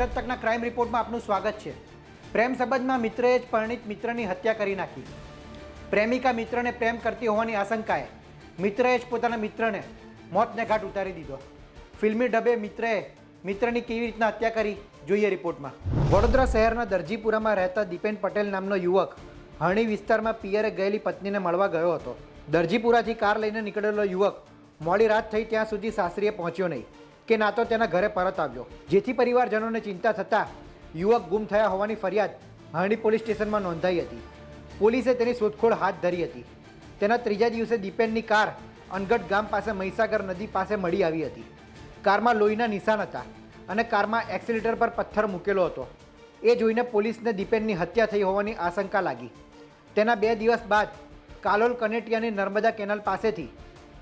Gujarat તકના crime રિપોર્ટમાં આપનું સ્વાગત છે। પ્રેમ સંબંધમાં મિત્રએ જ પરિણીત મિત્રની હત્યા કરી નાખી। પ્રેમિકા મિત્રને પ્રેમ કરતી હોવાની આશંકાએ મિત્રએ જ પોતાના મિત્રને મોતને ઘાટ ઉતારી દીધો। ફિલ્મી ઢબે મિત્રએ મિત્રની કેવી રીતના હત્યા કરી જોઈએ રિપોર્ટમાં। વડોદરા શહેરના દરજીપુરામાં રહેતા દીપેન પટેલ નામનો યુવક હરણી વિસ્તારમાં પિયરે ગયેલી પત્નીને મળવા ગયો હતો। દરજીપુરાથી કાર લઈને નીકળેલો યુવક મોડી રાત થઈ ત્યાં સુધી સાસરીએ પહોંચ્યો નહીં કે ના તો તેના ઘરે પરત આવ્યો, જેથી પરિવારજનોને ચિંતા થતાં યુવક ગુમ થયા હોવાની ફરિયાદ હરણી પોલીસ સ્ટેશનમાં નોંધાઈ હતી। પોલીસે તેની શોધખોળ હાથ ધરી હતી। તેના ત્રીજા દિવસે દીપેનની કાર અનગઢ ગામ પાસે મહીસાગર નદી પાસે મળી આવી હતી। કારમાં લોહીના નિશાન હતા અને કારમાં એક્સિલેટર પર પથ્થર મૂકેલો હતો। એ જોઈને પોલીસને દીપેનની હત્યા થઈ હોવાની આશંકા લાગી। તેના 2 દિવસ બાદ કાલોલ કનેટિયાની નર્મદા કેનાલ પાસેથી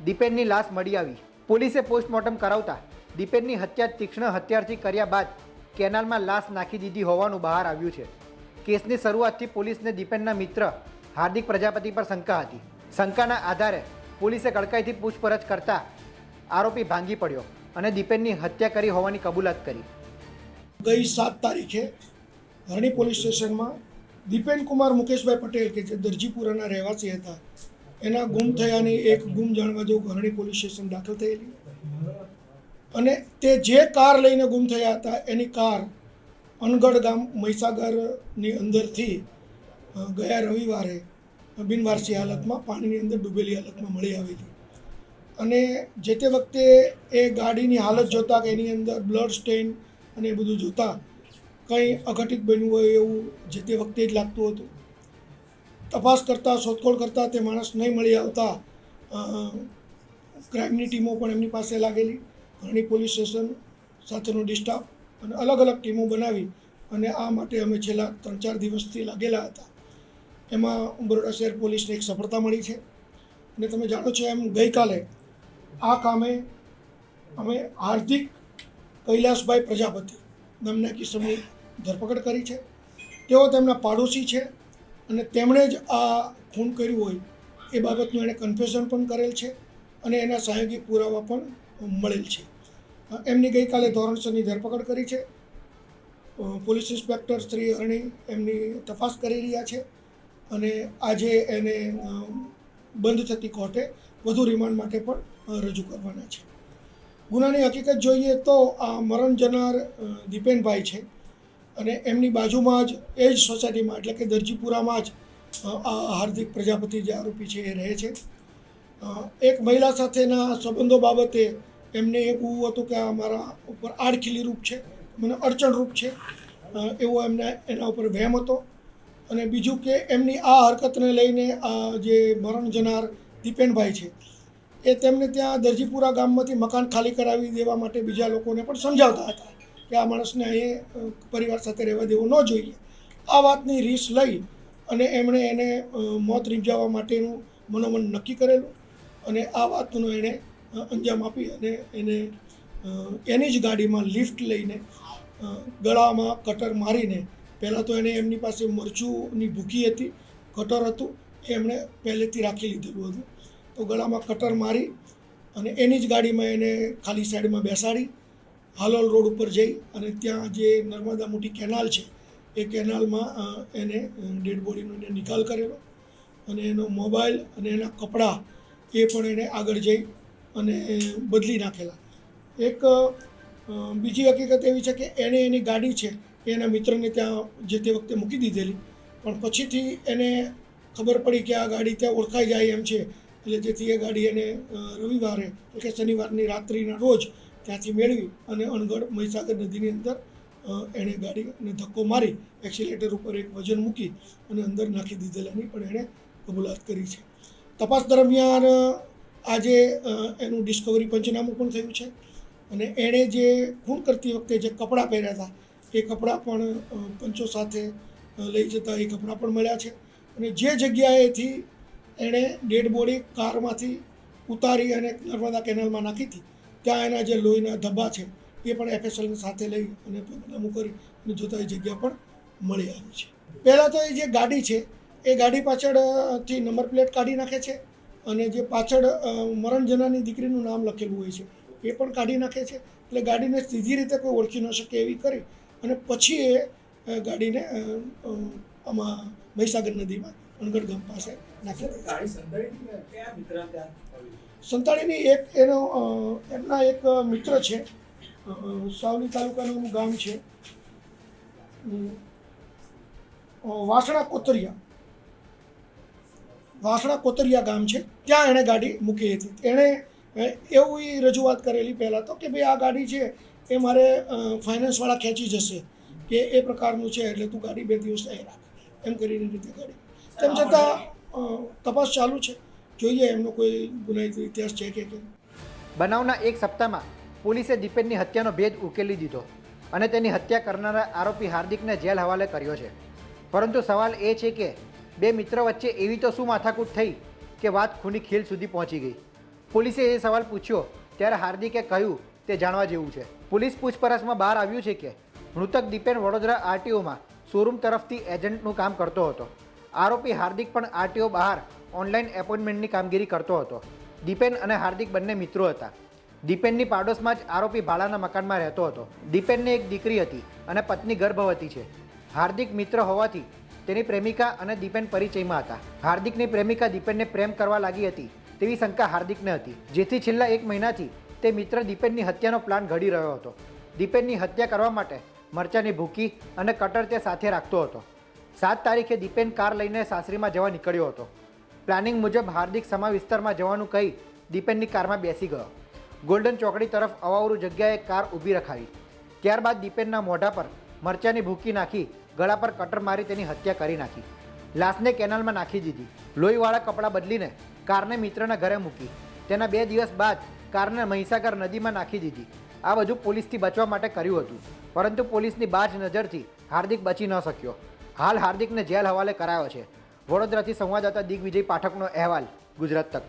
દીપેનની લાશ મળી આવી। પોલીસે પોસ્ટમોર્ટમ કરાવતા દીપેનની હત્યા તીક્ષ્ણ હથિયારથી કર્યા બાદ કેનાલમાં લાશ નાખી દીધી હોવાનું બહાર આવ્યું છે। કેસની શરૂઆતથી પોલીસને દીપેનના મિત્ર હાર્દિક પ્રજાપતિ પર શંકા હતી। શંકાના આધારે પોલીસે કડકાઈથી પૂછપરછ કરતા આરોપી ભાંગી પડ્યો અને દીપેનની હત્યા કરી હોવાની કબૂલાત કરી। ગઈ 7 તારીખે હરણી પોલીસ સ્ટેશનમાં દીપેન કુમાર મુકેશભાઈ પટેલ કે જે દરજીપુરાના રહેવાસી હતા એના ગુમ થયાની એક ગુમ જાણવા જેવું હરણી પોલીસ સ્ટેશન દાખલ થયેલી અને તે જે કાર લઈને ગુમ થયા હતા એની કાર અનગઢ ગામ મહીસાગરની અંદરથી ગયા રવિવારે બિનવારસી હાલતમાં પાણીની અંદર ડૂબેલી હાલતમાં મળી આવેલી અને જે તે વખતે એ ગાડીની હાલત જોતાં કે એની અંદર બ્લડ સ્ટેઇન અને એ બધું જોતાં કંઈ અઘટિત બન્યું હોય એવું જે તે વખતે જ લાગતું હતું। તપાસ કરતાં શોધખોળ કરતાં તે માણસ નહીં મળી આવતા ક્રાઇમની ટીમો પણ એમની પાસે લાગેલી। હરણી પોલીસ સ્ટેશન સાથેનો ડિસ્ટાફ અને અલગ અલગ ટીમો બનાવી અને આ માટે અમે છેલ્લા 3-4 દિવસથી લાગેલા હતા। એમાં બરોડા શહેર પોલીસને એક સફળતા મળી છે અને તમે જાણો છો એમ ગઈકાલે આ કામે અમે હાર્દિક કૈલાસભાઈ પ્રજાપતિ નામના કિસ્સાની ધરપકડ કરી છે। તેઓ તેમના પાડોશી છે અને તેમણે જ આ ખૂન કર્યું હોય એ બાબતનું એણે કન્ફેશન પણ કરેલ છે અને એના સહયોગી પુરાવા પણ મળેલ છે। એમની ગઈકાલે ધોરણસરની ધરપકડ કરી છે। પોલીસ ઇન્સ્પેક્ટર શ્રી હરણી એમની તપાસ કરી રહ્યા છે અને આજે એને બંધ થતી કોર્ટે વધુ રિમાન્ડ માટે પણ રજૂ કરવાના છે। ગુનાની હકીકત જોઈએ તો આ મરણ જનાર દીપેનભાઈ છે અને એમની બાજુમાં જ એ જ સોસાયટીમાં એટલે કે દરજીપુરામાં જ આ હાર્દિક પ્રજાપતિ જે આરોપી છે એ રહે છે। એક મહિલા સાથેના સંબંધો બાબતે એમને એવું હતું કે આ મારા ઉપર આડખીલી રૂપ છે, મને અડચણરૂપ છે એવો એમને એના ઉપર વહેમ હતો અને બીજું કે એમની આ હરકતને લઈને આ જે મરણ જનાર દીપેનભાઈ છે એ તેમને ત્યાં દરજીપુરા ગામમાંથી મકાન ખાલી કરાવી દેવા માટે બીજા લોકોને પણ સમજાવતા હતા કે આ માણસને અહીં પરિવાર સાથે રહેવા દેવો ન જોઈએ। આ વાતની રીસ લઈ અને એમણે એને મોત નિપજાવવા માટેનું મનોમન નક્કી કરેલું અને આ વાતનો એણે અંજામ આપી અને એને એની જ ગાડીમાં લિફ્ટ લઈને ગળામાં કટર મારીને પહેલાં તો એને એમની પાસે મરચુંની ભૂકી હતી, કટર હતું એ એમણે પહેલેથી રાખી લીધેલું હતું તો ગળામાં કટર મારી અને એની જ ગાડીમાં એને ખાલી સાઈડમાં બેસાડી હાલોલ રોડ ઉપર જઈ અને ત્યાં જે નર્મદા મોટી કેનાલ છે એ કેનાલમાં એને ડેડ બોડીનો એને નિકાલ કરેલો અને એનો મોબાઈલ અને એના કપડાં એ પણ એને આગળ જઈ અને બદલી નાખેલા। એક બીજી હકીકત એવી છે કે એણે એની ગાડી છે એ એના મિત્રને ત્યાં જે તે વખતે મૂકી દીધેલી પણ પછીથી એને ખબર પડી કે આ ગાડી ત્યાં ઓળખાઈ જાય એમ છે એટલે જેથી એ ગાડી એને રવિવારે એટલે કે શનિવારની રાત્રિના રોજ ત્યાંથી મેળવી અને અણગઢ મહીસાગર નદીની અંદર એણે ગાડીને ધક્કો મારી એક્સિલેટર ઉપર એક વજન મૂકી અને અંદર નાખી દીધેલાની પણ એણે કબૂલાત કરી છે। તપાસ દરમિયાન આજે એનું ડિસ્કવરી પંચનામું પણ થયું છે અને એણે જે ખૂન કરતી વખતે જે કપડાં પહેર્યા હતા એ કપડાં પણ પંચો સાથે લઈ જતા એ કપડાં પણ મળ્યા છે અને જે જગ્યાએથી એણે ડેડ બોડી કારમાંથી ઉતારી અને નર્મદા કેનાલમાં નાખી હતી ત્યાં એના જે લોહીના ધબ્બા છે એ પણ એફએસએલને સાથે લઈ અને પંચનામું કરી અને જોતા એ જગ્યા પણ મળી આવી છે। પહેલાં તો એ જે ગાડી છે એ ગાડી પાછળથી નંબર પ્લેટ કાઢી નાખે છે અને જે પાછળ મરણ જનારની દીકરીનું નામ લખેલું હોય છે એ પણ કાઢી નાખે છે એટલે ગાડીને સીધી રીતે કોઈ ઓળખી ન શકે એવી કરી અને પછી એ ગાડીને આમાં મહીસાગર નદીમાં અણગઢ ગામ પાસે નાખી દીધી. સંતાડીની એમના એક મિત્ર છે, સાવલી તાલુકાનું ગામ છે વાસણા કોતરિયા ગામ છે, ત્યાં એણે ગાડી મૂકી હતી. એણે એવી રજૂઆત કરેલી પહેલાં તો કે ભાઈ આ ગાડી છે એ મારે ફાઇનાન્સવાળા ખેંચી જશે કે એ પ્રકારનું છે, એટલે તું ગાડી 2 દિવસ અહીં રાખ એમ કરીને રીતે ગાડી. તેમ છતાં તપાસ ચાલુ છે, જોઈએ એમનો કોઈ ગુનાહિત ઇતિહાસ છે કે કેમ. બનાવના એક સપ્તાહમાં પોલીસે દીપેનની હત્યાનો ભેદ ઉકેલી દીધો અને તેની હત્યા કરનારા આરોપી હાર્દિકને જેલ હવાલે કર્યો છે. પરંતુ સવાલ એ છે કે બે મિત્ર વચ્ચે એવી તો શું માથાકૂટ થઈ કે વાત ખૂની ખીલ સુધી પહોંચી ગઈ. પોલીસે એ સવાલ પૂછ્યો ત્યારે હાર્દિકે કહ્યું તે જાણવા જેવું છે. પોલીસ પૂછપરછમાં બહાર આવ્યું છે કે મૃતક દીપેન વડોદરા આરટીઓમાં શોરૂમ તરફથી એજન્ટનું કામ કરતો હતો. આરોપી હાર્દિક પણ આરટીઓ બહાર ઓનલાઈન એપોઇન્ટમેન્ટની કામગીરી કરતો હતો. દીપેન અને હાર્દિક બંને મિત્રો હતા. દીપેનની પાડોશમાં જ આરોપી ભાડાના મકાનમાં રહેતો હતો. દીપેનને એક દીકરી હતી અને પત્ની ગર્ભવતી છે. હાર્દિક મિત્ર હોવાથી તેની પ્રેમિકા અને દીપેન પરિચયમાં હતા. હાર્દિકની પ્રેમિકા દીપેનને પ્રેમ કરવા લાગી હતી તેવી શંકા હાર્દિકને હતી, જેથી છેલ્લા 1 મહિનાથી તે મિત્ર દીપેનની હત્યાનો પ્લાન ઘડી રહ્યો હતો. દીપેનની હત્યા કરવા માટે મરચાની ભૂકી અને કટર તે સાથે રાખતો હતો. 7 તારીખે દીપેન કાર લઈને સાસરીમાં જવા નીકળ્યો હતો. પ્લાનિંગ મુજબ હાર્દિક સમા વિસ્તારમાં જવાનું કહી દીપેનની કારમાં બેસી ગયો. ગોલ્ડન ચોકડી તરફ અવાવરું જગ્યાએ કાર ઊભી રખાવી. ત્યારબાદ દીપેનના મોઢા પર મરચાની ભૂકી નાખી ગળા પર કટર મારી તેની હત્યા કરી નાખી. લાશને કેનાલમાં નાખી દીધી. લોહીવાળા કપડાં બદલીને કારને મિત્રના ઘરે મૂકી. તેના 2 દિવસ બાદ કારને મહીસાગર નદીમાં નાખી દીધી. આ બધું પોલીસથી બચવા માટે કર્યું હતું, પરંતુ પોલીસની બાજ નજરથી હાર્દિક બચી ન શક્યો. હાલ હાર્દિકને જેલ હવાલે કરાયો છે. વડોદરાથી સંવાદદાતા દિગ્વિજય પાઠકનો અહેવાલ, ગુજરાત તક.